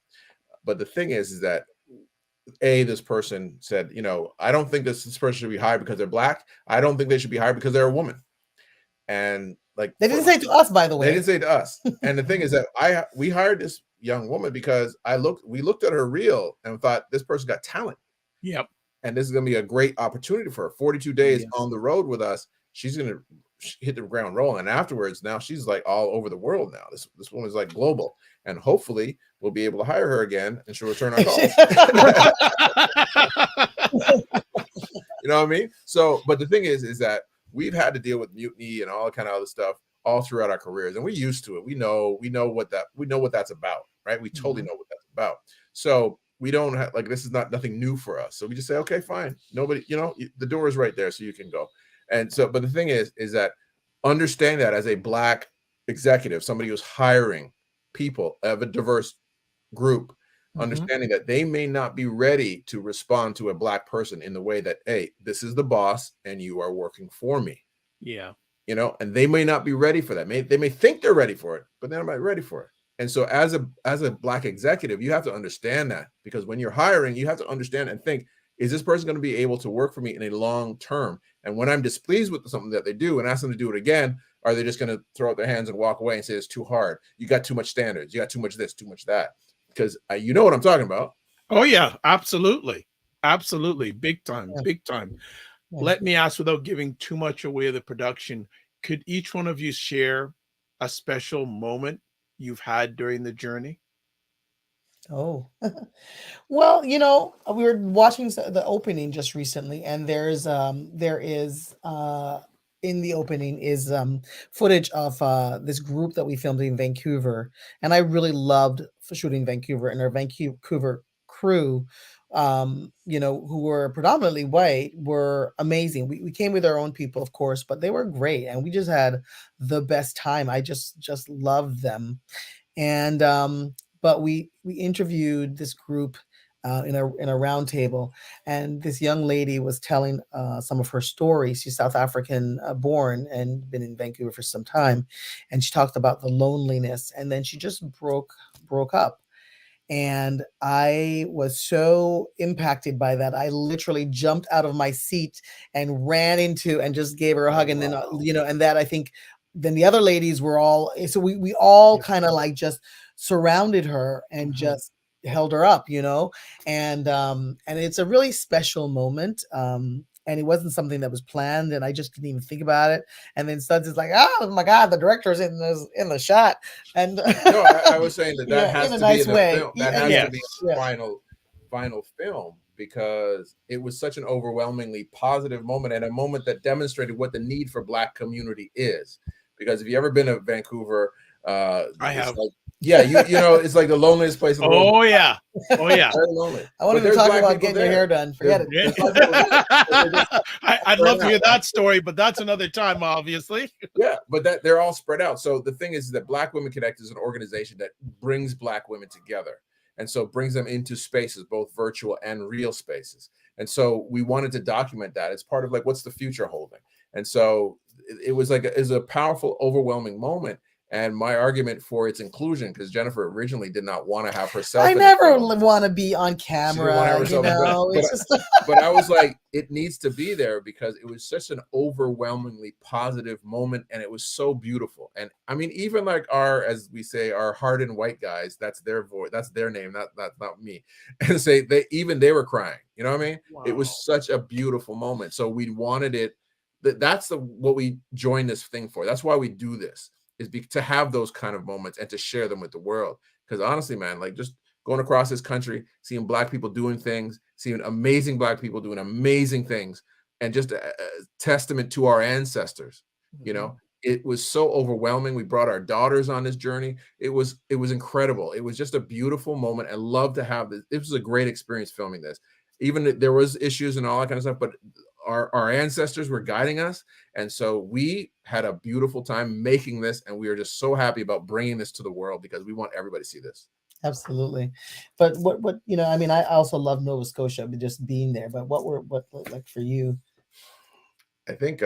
L: But the thing is that this person said, I don't think this person should be hired because they're Black. I don't think they should be hired because they're a woman. And like
K: they didn't say to us, by the way.
L: They didn't say to us. And the thing is that we hired this young woman because we looked at her reel and thought this person got talent.
B: Yep.
L: And this is going to be a great opportunity for her. 42 days on the road with us. She's going to hit the ground rolling. And afterwards, now she's like all over the world now. This woman is like global. And hopefully we'll be able to hire her again and she'll return our calls. You know what I mean? So, but the thing is that we've had to deal with mutiny and all that kind of other stuff all throughout our careers, and we're used to it. We know what that's about, right? We totally know what that's about. So we don't have this is nothing new for us. So we just say, okay, fine. Nobody, the door is right there, so you can go. And so, but the thing is that understand that as a Black executive, somebody who's hiring people of a diverse group, understanding that they may not be ready to respond to a Black person in the way that, hey, this is the boss and you are working for me.
B: Yeah.
L: And they may not be ready for that. They may think they're ready for it, but they're not ready for it. And so as a Black executive, you have to understand that, because when you're hiring, you have to understand and think, is this person going to be able to work for me in a long term? And when I'm displeased with something that they do and ask them to do it again, are they just going to throw out their hands and walk away and say it's too hard? You got too much standards. You got too much this, too much that. Because you know what I'm talking about.
B: Oh yeah, absolutely. Absolutely. Big time.
K: Yeah.
B: Big time.
K: Yeah.
B: Let me ask, without giving too much away of the production, could each one of you share a special moment you've had during the journey?
K: Oh, well, we were watching the opening just recently, and there is in the opening is footage of this group that we filmed in Vancouver, and I really loved shooting Vancouver, and our Vancouver crew, who were predominantly white, were amazing. We came with our own people, of course, but they were great, and we just had the best time. I just loved them, and but we interviewed this group in a round table, and this young lady was telling some of her stories. She's South African born and been in Vancouver for some time, and she talked about the loneliness, and then she just broke up. And I was so impacted by that. I literally jumped out of my seat and ran into and just gave her a hug. And then, and that, I think then the other ladies were all, so we all kind of like just surrounded her and just held her up, and it's a really special moment. And it wasn't something that was planned, and I just didn't even think about it. And then Sudz is like, "Oh my God, the director's in the shot." And
L: no, I was saying that has to be in the film. That has to be the final film, because it was such an overwhelmingly positive moment, and a moment that demonstrated what the need for Black community is. Because if you've ever been to Vancouver,
B: I
L: It's
B: have.
L: like, yeah, you know, it's like the loneliest place in the world.
B: Oh yeah. Oh yeah.
L: Very lonely.
K: I want
L: But
K: to
L: there's
K: talk
L: black
K: about
L: people
K: getting your
L: there.
K: hair done. Forget it.
L: There's black people there. But they're just
B: I'd love to
L: spread
B: hear
L: out.
B: that story, but that's another time, obviously.
L: Yeah, but that they're all spread out. So the thing is that Black Women Connect is an organization that brings Black women together, and so brings them into spaces, both virtual and real spaces. And so we wanted to document that. It's part of like, what's the future holding? And so it was like it was a powerful, overwhelming moment. And my argument for its inclusion, because Jennifer originally did not want to have herself.
K: I
L: in the
K: never
L: film.
K: want to be on
L: She didn't want to have
K: camera. You
L: herself in the film.
K: know, it's just.
L: But I was like, it needs to be there because it was such an overwhelmingly positive moment, and it was so beautiful. And I mean, even like our, as we say, our hardened white guys, that's their voice, that's their name, not me. And say they were crying. You know what I mean?
B: Wow.
L: It was such a beautiful moment. So we wanted it. That's what we joined this thing for. That's why we do this, is to have those kind of moments and to share them with the world. Because honestly, man, like just going across this country, seeing Black people doing things, seeing amazing Black people doing amazing things, and just a testament to our ancestors. You know, it was so overwhelming. We brought our daughters on this journey. It was incredible. It was just a beautiful moment. I love to have this. It was a great experience filming this. Even there was issues and all that kind of stuff, but our ancestors were guiding us, and so we had a beautiful time making this, and we are just so happy about bringing this to the world because we want everybody to see this.
K: Absolutely. But what you know, I mean, I also love Nova Scotia, just being there. But what like for you?
L: I think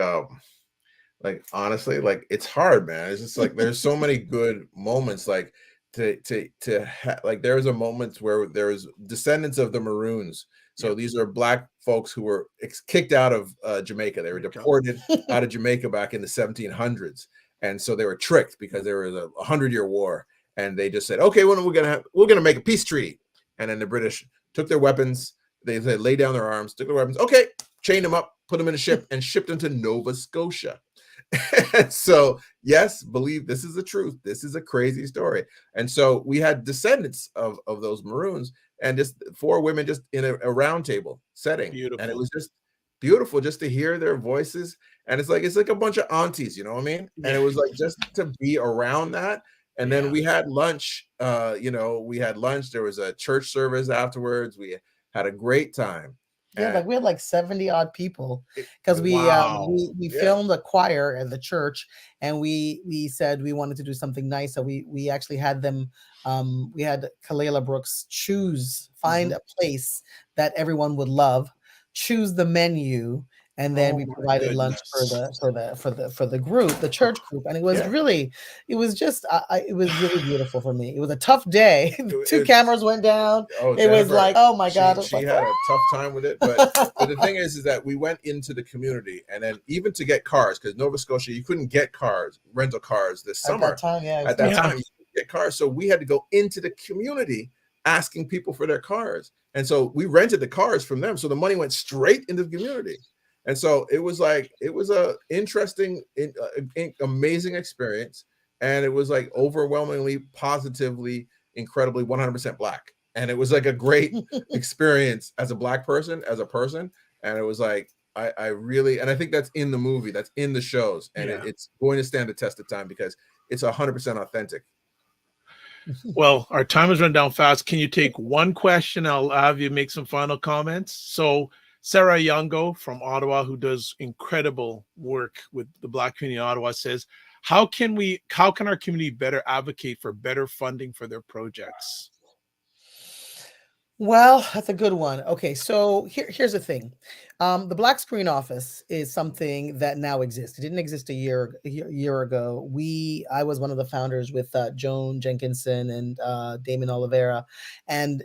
L: like honestly, like it's hard, man. It's just like there's so many good moments, like like there was a moment where there was descendants of the Maroons. So these are Black folks who were kicked out of Jamaica. They were deported out of Jamaica back in the 1700s, and so they were tricked because there was a 100-year war, and they just said, "Okay, well, we're gonna make a peace treaty." And then the British took their weapons. They said, "Lay down their arms." Took their weapons. Okay, chained them up, put them in a ship, and shipped them to Nova Scotia. And so, yes, believe this is the truth. This is a crazy story. And so we had descendants of those Maroons, and just 4 women just in a round table setting.
B: Beautiful.
L: And it was just beautiful just to hear their voices. And it's like a bunch of aunties, you know what I mean? And it was like just to be around that. And then we had lunch. We had lunch. There was a church service afterwards. We had a great time.
K: Yeah, we had like 70 odd people because we filmed a choir at the church, and we said we wanted to do something nice. So we actually had them. We had Kalela Brooks find a place that everyone would love, choose the menu, and then we provided lunch for the group, the church group, and it was really beautiful for me. It was a tough day. 2 cameras went down. It was like, oh my God.
L: She had a tough time with it, but the thing is that we went into the community, and then even to get cars, because Nova Scotia, you couldn't get rental cars this summer.
K: At that time,
L: At that time, you couldn't get cars, so we had to go into the community asking people for their cars, and so we rented the cars from them. So the money went straight into the community. And so it was a interesting, amazing experience. And it was like overwhelmingly, positively, incredibly 100% Black. And it was like a great experience as a Black person, as a person. And it was like, I really, and I think that's in the movie, that's in the shows. And it's going to stand the test of time because it's 100% authentic.
B: Well, our time has run down fast. Can you take one question? I'll have you make some final comments. So Sarah Yongo from Ottawa, who does incredible work with the Black community in Ottawa, says, how can our community better advocate for better funding for their projects?
K: Well, that's a good one. Okay, so here's the thing. The Black Screen Office is something that now exists. It didn't exist a year ago. I was one of the founders with Joan Jenkinson and Damon Oliveira, and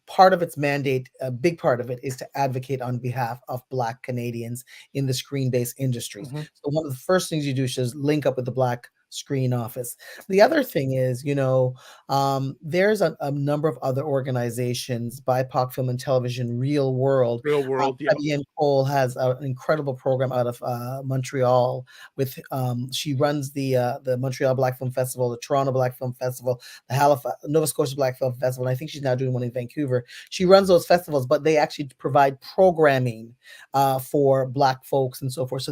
K: part of its mandate, a big part of it, is to advocate on behalf of Black Canadians in the screen-based industries. So one of the first things you do is just link up with the Black Screen Office. The other thing is, there's a number of other organizations, BIPOC Film and Television, Real World. Fabienne Cole has an incredible program out of Montreal. She runs the Montreal Black Film Festival, the Toronto Black Film Festival, the Halifax, Nova Scotia Black Film Festival, and I think she's now doing one in Vancouver. She runs those festivals, but they actually provide programming for Black folks and so forth. So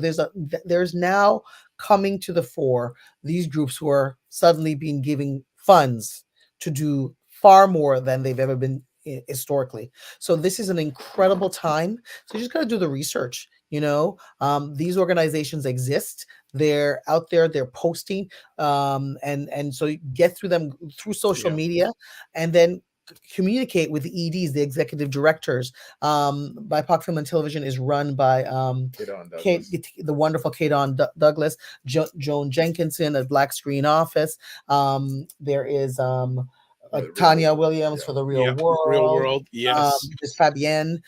K: there's now coming to the fore, these groups who are suddenly being given funds to do far more than they've ever been historically. So this is an incredible time. So you just got to do the research. These organizations exist. They're out there. They're posting, and so you get through them through social media, and then communicate with the EDs, the executive directors. BIPOC Film and Television is run by the wonderful Kadon Douglas, Joan Jenkinson at Black Screen Office. There is Tanya Williams for The Real World.
B: Real World, yes.
K: There's Fabienne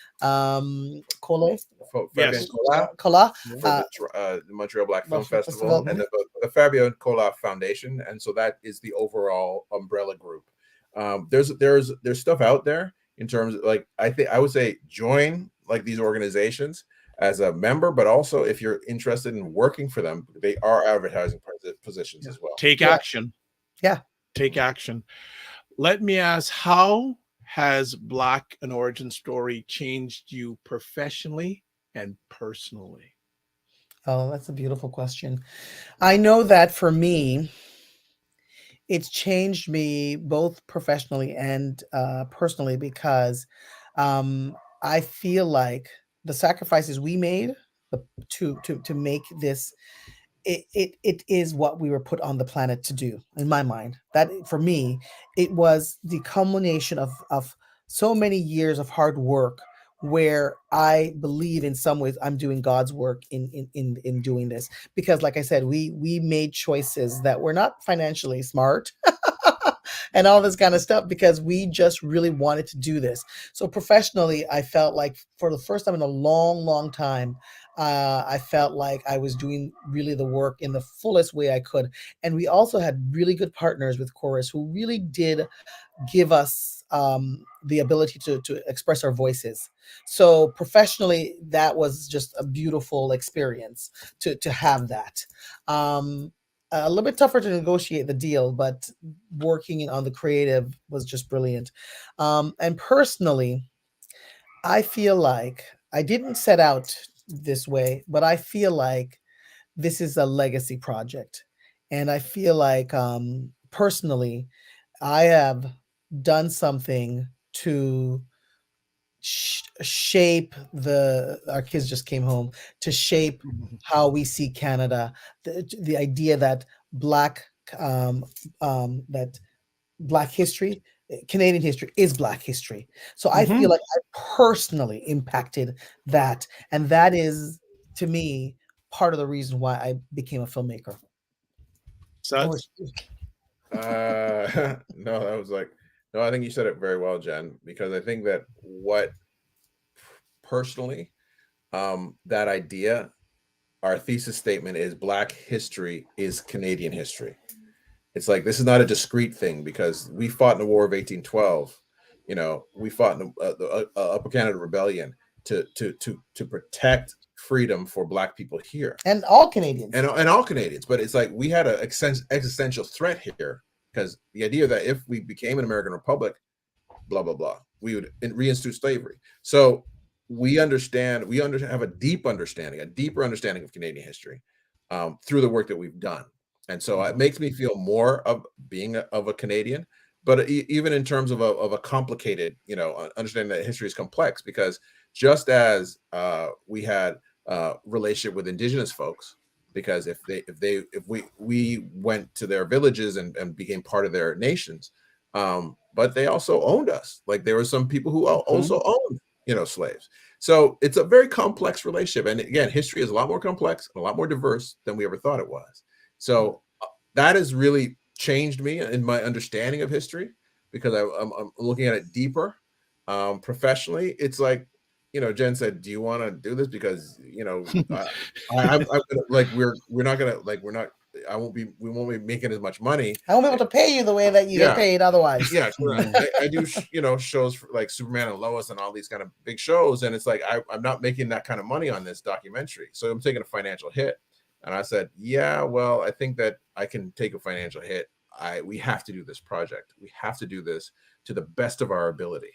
K: Cole.
L: Fabienne
K: Cola.
L: For the Montreal Black Film Festival, and the Fabienne Cola Foundation, and so that is the overall umbrella group. There's stuff out there in terms of, like, I would say join like these organizations as a member, but also if you're interested in working for them, they are advertising positions as well.
B: Take action.
K: Take
B: action. Let me ask, how has Black An Origin Story changed you professionally and personally?
K: Oh, that's a beautiful question. I know that for me, it's changed me both professionally and personally, because I feel like the sacrifices we made to make this, it is what we were put on the planet to do. In my mind, that for me, it was the culmination of so many years of hard work, where I believe in some ways I'm doing God's work in doing this, because like I said, we made choices that were not financially smart and all this kind of stuff, because we just really wanted to do this. So professionally, I felt like for the first time in a long time, I felt like I was doing really the work in the fullest way I could. And we also had really good partners with Chorus who really did give us the ability to express our voices. So professionally, that was just a beautiful experience to have that. A little bit tougher to negotiate the deal, but working on the creative was just brilliant. And personally, I feel like I didn't set out this way, but I feel like this is a legacy project. And I feel like personally, I have done something to shape our kids just came home, to shape how we see Canada, the idea that Black history, Canadian history, is Black history. So I feel like I personally impacted that, and that is, to me, part of the reason why I became a filmmaker.
B: Sudz?
L: No, I think you said it very well, Jen, because I think that what personally, that idea, our thesis statement is Black history is Canadian history. It's like, this is not a discrete thing, because we fought in the War of 1812. We fought in the Upper Canada Rebellion to protect freedom for Black people here,
K: and all Canadians,
L: and all Canadians. But it's like we had an existential threat here, because the idea that if we became an American Republic, blah blah blah, we would reinstitute slavery. So we have a deeper understanding of Canadian history through the work that we've done. And so it makes me feel more of being of a Canadian, but even in terms of a complicated, understanding that history is complex, because just as we had relationship with Indigenous folks, because if we went to their villages and became part of their nations, but they also owned us. Like, there were some people who also owned, slaves. So it's a very complex relationship. And again, history is a lot more complex and a lot more diverse than we ever thought it was. So that has really changed me in my understanding of history, because I'm looking at it deeper. Professionally, it's like, Jen said, do you want to do this? Because, I'm like, we won't be making as much money.
K: I won't be able to pay you the way that you get paid otherwise.
L: Yeah, I do, shows for like Superman and Lois and all these kind of big shows. And it's like, I'm not making that kind of money on this documentary. So I'm taking a financial hit. And I said, yeah, well, I think that I can take a financial hit. We have to do this project. We have to do this to the best of our ability.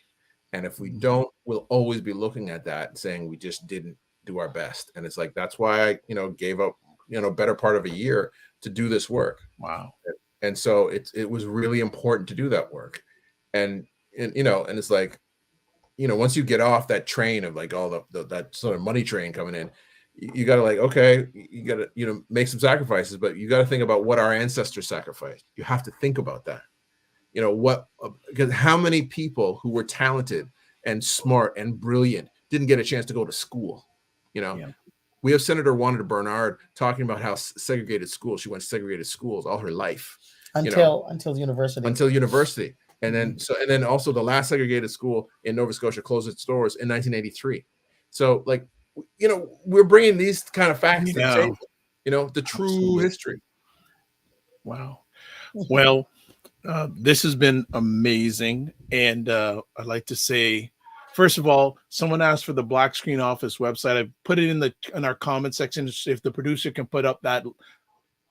L: And if we don't, we'll always be looking at that and saying we just didn't do our best. And it's like, that's why I, gave up better part of a year to do this work.
B: Wow.
L: And so it was really important to do that work. And it's like, once you get off that train of like all that sort of money train coming in, you got to like, okay, you got to, make some sacrifices, but you got to think about what our ancestors sacrificed. You have to think about that. Because how many people who were talented and smart and brilliant didn't get a chance to go to school? We have Senator Wanda Bernard talking about how segregated schools. She went to segregated schools all her life
K: until university.
L: Until university, and then also the last segregated school in Nova Scotia closed its doors in 1983. So like, we're bringing these kind of facts to the table. The true
B: Absolutely.
L: history.
B: Wow. Well, this has been amazing, and I'd like to say, first of all, someone asked for the Black Screen Office website. I put it in our comment section. If the producer can put up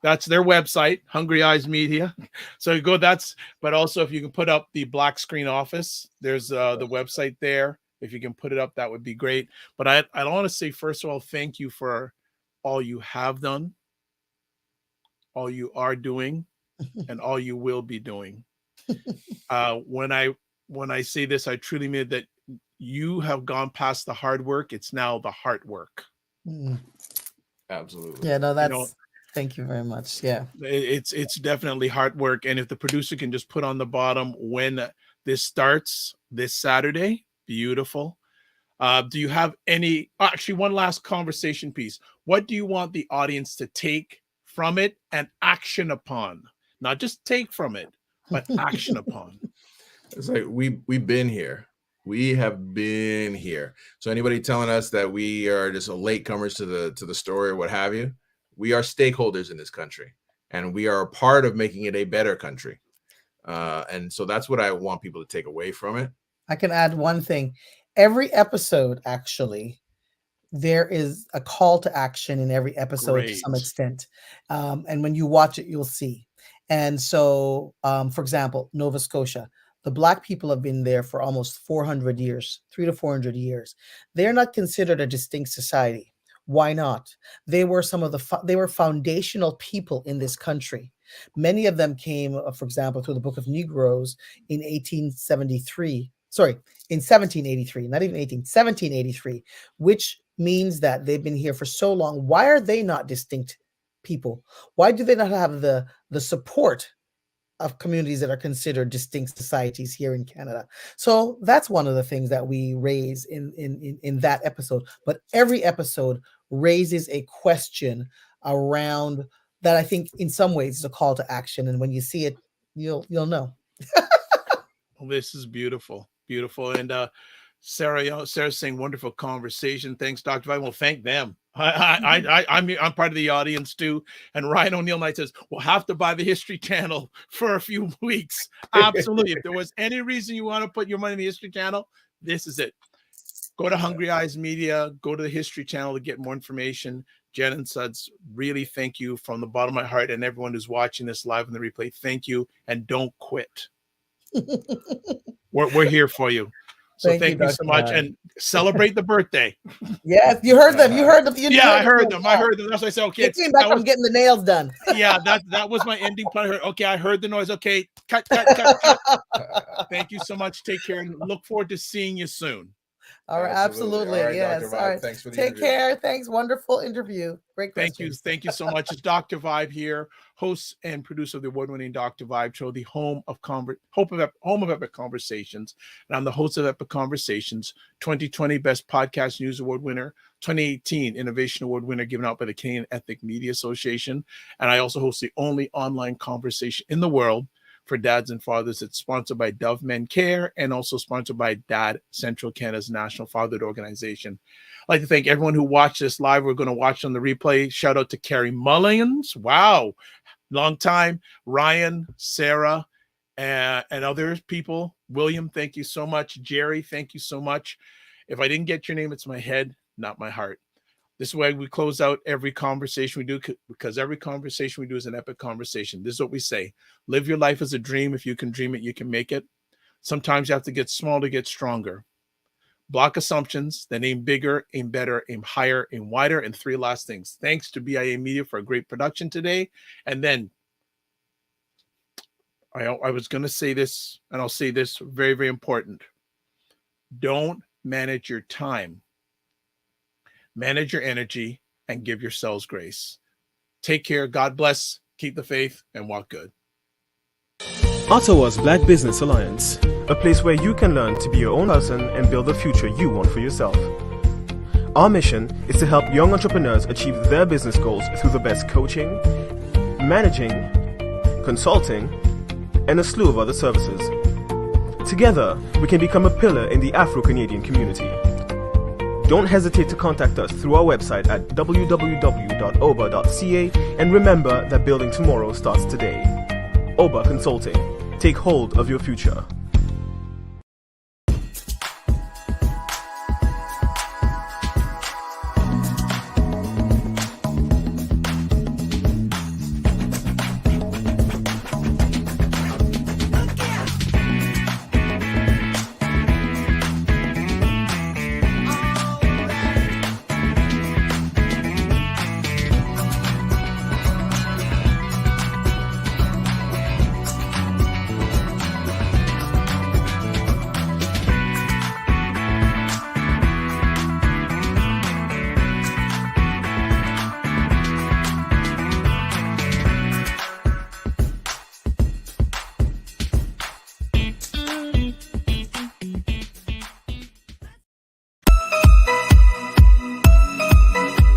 B: that's their website, Hungry Eyes Media. So you go. But also if you can put up the Black Screen Office, there's the website there. If you can put it up, that would be great. But I want to say, first of all, thank you for all you have done, all you are doing, and all you will be doing. When I say this, I truly mean that you have gone past the hard work. It's now the heart work.
L: Absolutely.
K: Yeah, no, that's thank you very much. Yeah.
B: It's definitely hard work. And if the producer can just put on the bottom when this starts this Saturday, beautiful. Do you have actually one last conversation piece? What do you want the audience to take from it and action upon? Not just take from it, but action upon.
L: It's like we've been here. We have been here. So anybody telling us that we are just latecomers to the story or what have you, we are stakeholders in this country, and we are a part of making it a better country. And so that's what I want people to take away from it.
K: I can add one thing. Every episode, actually, there is a call to action in every episode to some extent. And when you watch it, you'll see. And so, for example, Nova Scotia, the Black people have been there for almost 400 years, 300 to 400 years. They're not considered a distinct society. Why not? They were they were foundational people in this country. Many of them came, for example, through the Book of Negroes in 1873. Sorry, in 1783, not even 1783, which means that they've been here for so long. Why are they not distinct people? Why do they not have the support of communities that are considered distinct societies here in Canada? So that's one of the things that we raise in that episode. But every episode raises a question around that. I think in some ways is a call to action, and when you see it, you'll know.
B: Well, this is beautiful. And Sarah's saying wonderful conversation. Thanks, Dr. Vine. Well, thank them. I'm part of the audience too. And Ryan O'Neill Knight says we'll have to buy the History Channel for a few weeks. Absolutely. If there was any reason you want to put your money in the History Channel, this is it. Go to Hungry Eyes Media. Go to the History Channel to get more information. Jen and Sudz, really thank you from the bottom of my heart, and everyone who's watching this live in the replay. Thank you, and don't quit. We're here for you. So thank you so much, and celebrate the birthday.
K: Yes, you heard them. You heard them.
B: I heard them. That's why I said, okay.
K: Came back from getting the nails done.
B: Yeah, that was my ending part. Okay, I heard the noise. Okay, cut. Thank you so much. Take care, and look forward to seeing you soon.
K: All right, absolutely.
L: All right,
K: yes.
L: Dr. Vibe,
K: all right.
L: thanks for the
K: Take
L: interview.
K: care. Thanks. Wonderful interview. Great questions.
B: Thank you so much. It's Dr. Vibe here, host and producer of the award-winning Dr. Vibe show, the home of Epic Conversations. And I'm the host of Epic Conversations, 2020 Best Podcast News Award winner, 2018 Innovation Award winner given out by the Canadian Ethnic Media Association. And I also host the only online conversation in the world for dads and fathers. It's sponsored by Dove Men Care and also sponsored by Dad Central, Canada's national fatherhood organization. I'd like to thank everyone who watched this live. We're going to watch on the replay. Shout out to Carrie Mullins. Wow. Long time. Ryan, Sarah, and other people. William, thank you so much. Jerry, thank you so much. If I didn't get your name, it's my head, not my heart. This is why we close out every conversation we do, because every conversation we do is an epic conversation. This is what we say. Live your life as a dream. If you can dream it, you can make it. Sometimes you have to get small to get stronger. block assumptions, then aim bigger, aim better, aim higher, aim wider. And 3 last things. Thanks to BIA Media for a great production today. And then I was going to say this, and I'll say this, very, very important. Don't manage your time. Manage your energy and give yourselves grace. Take care. God bless. Keep the faith and walk good.
A: Ottawa's Black Business Alliance, a place where you can learn to be your own person and build the future you want for yourself. Our mission is to help young entrepreneurs achieve their business goals through the best coaching, managing, consulting, and a slew of other services. Together, we can become a pillar in the Afro-Canadian community. Don't hesitate to contact us through our website at www.oba.ca, and remember that building tomorrow starts today. OBA Consulting. Take hold of your future.